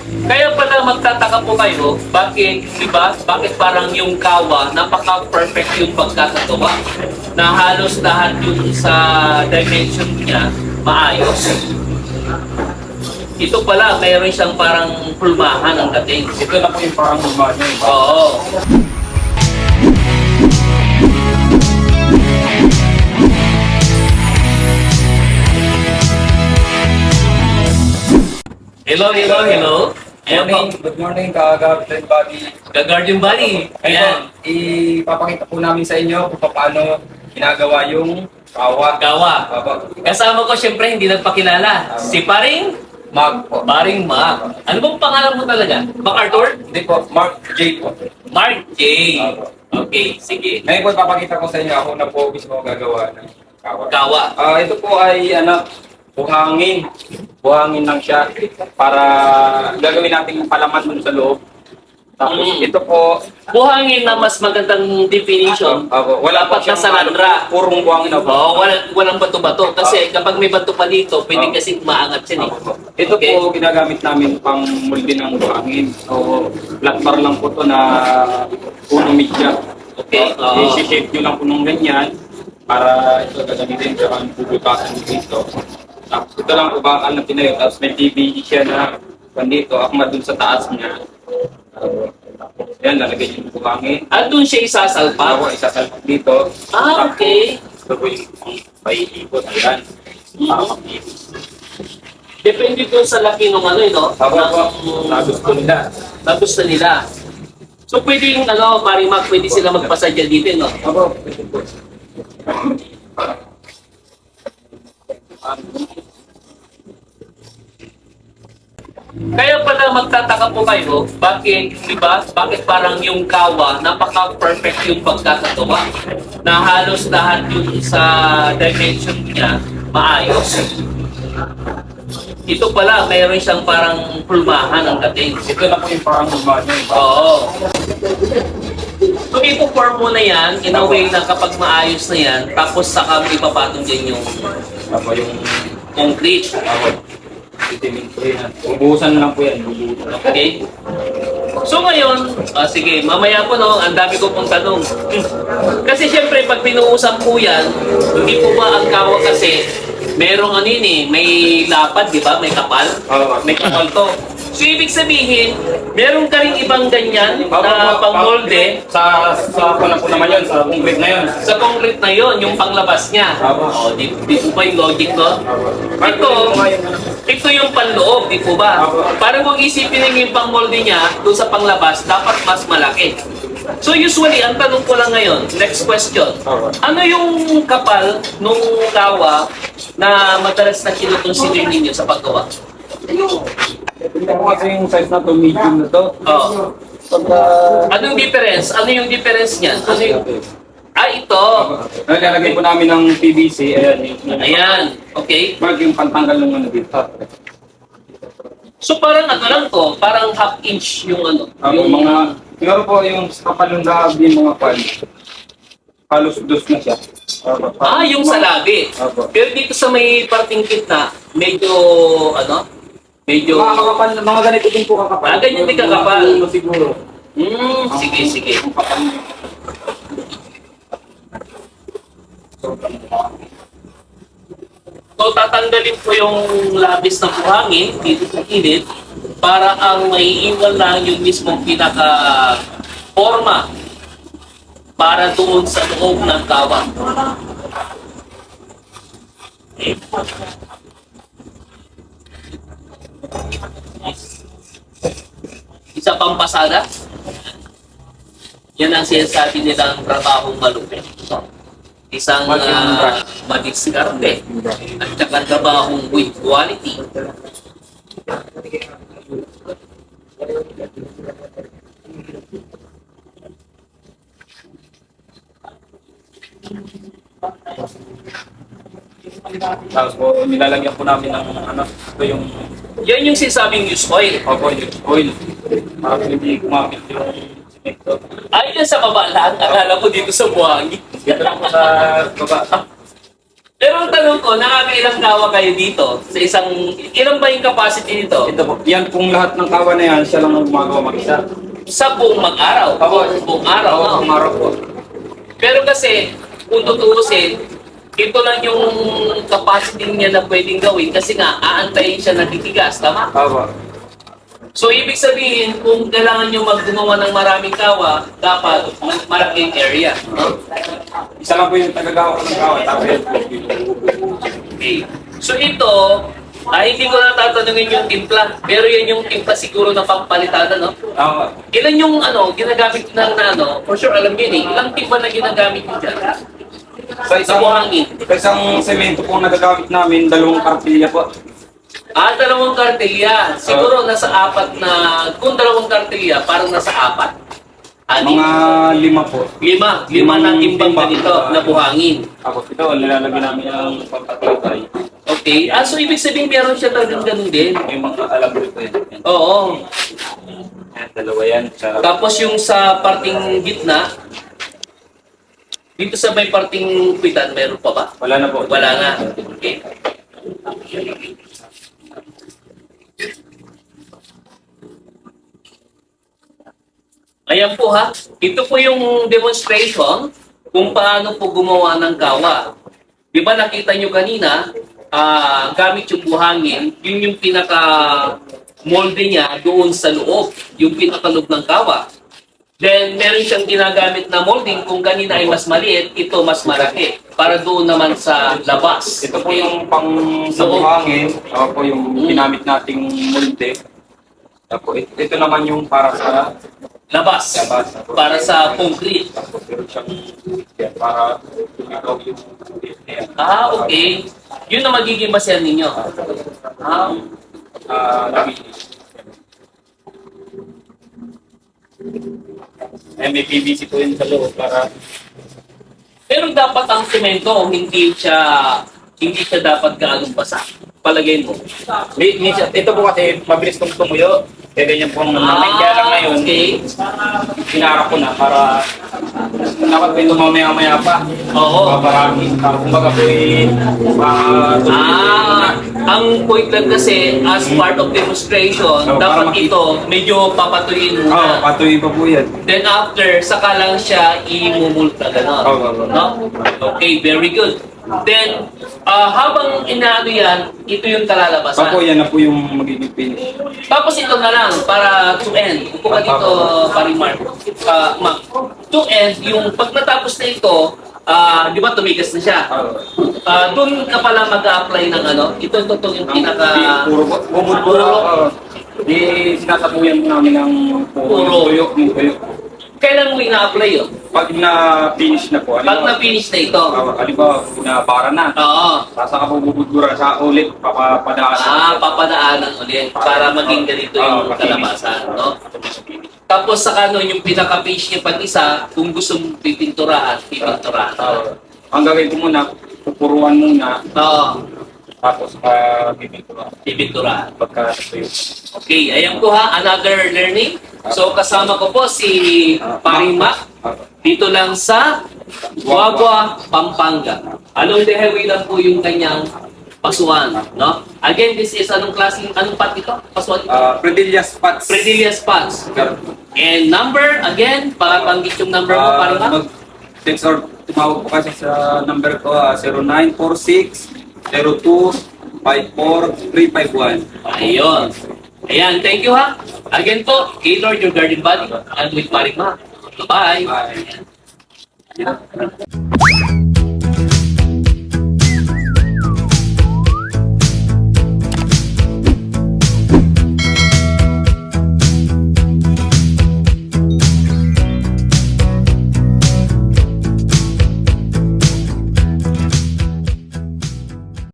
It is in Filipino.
Kaya pala magtataka po kayo, bakit, di ba? Bakit parang yung kawa, napaka-perfect yung pagkakagawa. Na halos lahat yung sa dimension niya, maayos. Ito pala, mayroon siyang parang pulmahan ang dating. Ito na po yung parang lumah niya. Oo. Hello, hello, hello. Ayan po. Good morning, ka-Guardian Body. Ka-Guardian Body. Ayan. Ayan. Ipapakita po namin sa inyo kung paano ginagawa yung kawa. Gawa. Apo. Kasama ko siyempre hindi nagpakilala. Si Paring Mark po. Paring Mac. Ano bang pangalan mo talaga? MacArthur? Hindi po, Mark J po. Mark J. Apo. Okay, sige. Ngayon po ipapakita ko sa inyo ako na po mismo gagawa ng kawa. Gawa. Ito po ay buhangin. Buhangin lang siya para gagawin natin yung palaman dun sa loob. Tapos ito po, Buhangin na mas magandang definition. wala Dapat po nasa landra. purong buhangin na po. Oo, walang bato-bato. Kasi kapag may bato pa dito, pwede kasi maangat yan eh. Ito Okay. po ginagamit namin pang multi ng buhangin. So, flat bar lang po to na puno media. Okay. I-shape nyo lang po nung ganyan para ito gagamitin sa pupultasan dito. Tapos ito lang po bakal na pinayo. Tapos may PVC siya na dito. Akma dun sa taas niya. Yan, lalagay yung buhangin. At doon siya isasalpa. Ako, isasalpak dito. Okay. Ito po yung paiikot. Ayan. Depende doon sa laki ng ano ito. Ako po, nagusto nila. Gusto nila. So pwede yung Paring Mac, pwede sila magpasadya dito, no? Ako, ito po. Kaya pala magtataka po kayo, bakit, di ba? Bakit parang yung kawa, napaka-perfect yung pagkakagawa. Na halos lahat yung sa dimension niya, maayos. Ito pala, mayroon siyang parang pulmahan ang dating. Ito na po yung parang lumah niya. Oo. So ipo-form mo na yan, in a way na kapag maayos na yan, tapos saka may papatong dyan yung Ako yung concrete. titimin ko yan. Bubuhusan lang po yan. Bubuhusan lang. Okay? So ngayon, sige, mamaya po no, ang dami ko pong tanong. Kasi syempre, pag pinuusap po yan, hindi po ba ang kawa kasi, merong ano yun eh, may lapad, di ba? May kapal. May kapal to. So ibig sabihin, meron ka rin ibang ganyan na pang-molde Sa ano po naman yun, sa concrete na yun. sa concrete na yon, yung panglabas niya. O, di po ba yung logic ko? Ito yung panloob, di po ba? Para kung isipin nyo yung pang-molde niya, doon sa panglabas, dapat mas malaki. So usually, ang tanong ko lang ngayon, next question. Ano yung kapal nung kawa na madalas na kinukonsider ninyo sa paggawa? Ito po kasi yung size na to, medium na to. Oh. Pagka... Anong difference? Ano yung difference niya? Ano yung... ito. Nalalagay po namin ng PVC. Ayan. Ayan. Okay. Mark yung pantanggal ng ano dito. So parang ano lang to, parang half inch yung ano. Yung mga... Siguro po yung kapal ng labi yung mga pan. Halos dos na siya. Yung sa labi. Opo. Pero dito sa may parting kitna, medyo medyo... Mga kakapal, mga ganito din po kakapal. Ganyan din kakapal. Siguro. Sige, sige. So tatanggalin ko yung labis ng buhangin dito sa gilid para ang maiiwan lang yung mismong pinaka-forma para doon sa loob ng kawa. Isa pang pasada. Yan ang sinasabi nilang trabahong malupit. Isang madiskarte at saka trabahong with quality. Tapos po, nilalagyan po namin ng ano, ito yung Yan yung sinasabing use oil. oil. Para hindi kumamit yung cemento. Ay, yan sa baba lang. Akala ko dito sa buhangin. Dito lang po sa baba. Pero ang tanong ko, nakakailang kawa kayo dito sa isang, ilan ba yung capacity nito? Ito po, yan pong lahat ng kawa na yan, siya lang ang gumagawa mag-isa. Sa buong mag-araw. Buong araw, Oo, no? buong araw po. Pero kasi, kung tutuusin, ito lang yung capacity niya na pwedeng gawin kasi nga, aantayin siya na titigas, tama? Kawa. So, ibig sabihin, kung kailangan nyo maggumawa ng maraming kawa, dapat malaking area. Isa lang po yung tagagawa ko ng kawa, tapos yan po. Okay. So, ito, hindi ko na tatanungin yung timpla. Pero yan yung timpla siguro na pampalitada, no? Kawa. Ilan yung ginagamit ng for sure, alam yun eh. Ilang timpla na ginagamit nyo dyan? Sa buhangin. Sa isang semento po nagagamit namin, 2 kartilya po. 2 kartilya. Siguro nasa 4 na, kung 2 kartilya, parang nasa 4. Mga 5 po. 5 na timbang ganito na buhangin. Tapos ito, nilalagyan namin ang pagkakatay. Okay. So ibig sabihin meron siya talagang ganun din. May mga alam ko ito yan. Oo. Yan, 2 yan. Tapos yung sa parting gitna, dito sa may parting kwitan, meron pa ba? Wala na po. Wala na. Okay. Ayan po ha. Ito po yung demonstration kung paano po gumawa ng kawa. Di ba nakita nyo kanina, gamit yung buhangin, yun yung pinaka-molde niya doon sa loob, yung pinaka-loob ng kawa. Then, meron siyang ginagamit na molding kung kanina ay mas maliit, ito mas malaki. Para doon naman sa labas. Ito po yung pang sa buhangin. Ito po yung ginamit nating molde. Tapos ito naman yung para sa Labas. Para sa concrete. tapos meron siyang yan, para ikaw yung Okay. Yun na magiging basehan ninyo. may PVC po yun sa loob para Pero dapat ang semento, hindi siya dapat gaanong basa. Palagay mo. ito po kasi mabilis kong tumuyo. Kaya ganyan po namin. Kaya lang ngayon, Okay. pinara ko na para dapat po ito mamaya-maya pa. Oo. Paparami. Para kumbaga po Ang point lang kasi, as part of demonstration, So, para dapat ito medyo papatuyin Oo, muna. patuloy pa po yan. Then after, saka lang siya imumulta, gano'n. Oo. No? Okay, very good. Then, habang inaano yan, ito yung kalalabasan. Opo, yan na po yung magiging finish. Tapos ito na lang, para to end. Upo ka dito, paring Mark. Mark. To end, yung pag natapos na ito, di ba tumigas na siya? Doon ka pala mag-a-apply ng ito yung pinaka... Puro bubud po. Sinatabuyan namin ng Puro. tuyok. Kailan mo ina-apply yun? Pag na-finish na po, Pag na-finish na ito. halimbawa, nabara na. Oo. Saka po bubudura sa ulit, papadaan. Papadaanan ulit para maging ganito yung kalabasan, no? Tapos saka yung pinaka-page niya pag isa, kung gusto mong pipinturahan. Ang gagawin ko muna, pupuruan muna, Oo, tapos bibinturahan. pipinturahan. Pagka tuyo. Okay, ayan po ha, another learning. So kasama ko po si Paring Mac, dito lang sa Guagua, Pampanga. Along the highway lang po yung kanyang pasuan, no? Again, this is anong part ito? Pasuan ito? Predillas Spots. Predilia Spots. And number, again, para banggit yung number mo, Paring Mac. Text or tumawag po kasi sa number ko, 0946-02-54351. Ayun. Ayan, thank you ha. Again po, Gaylord, your guardian body, and with Paring Mac. Bye. Bye.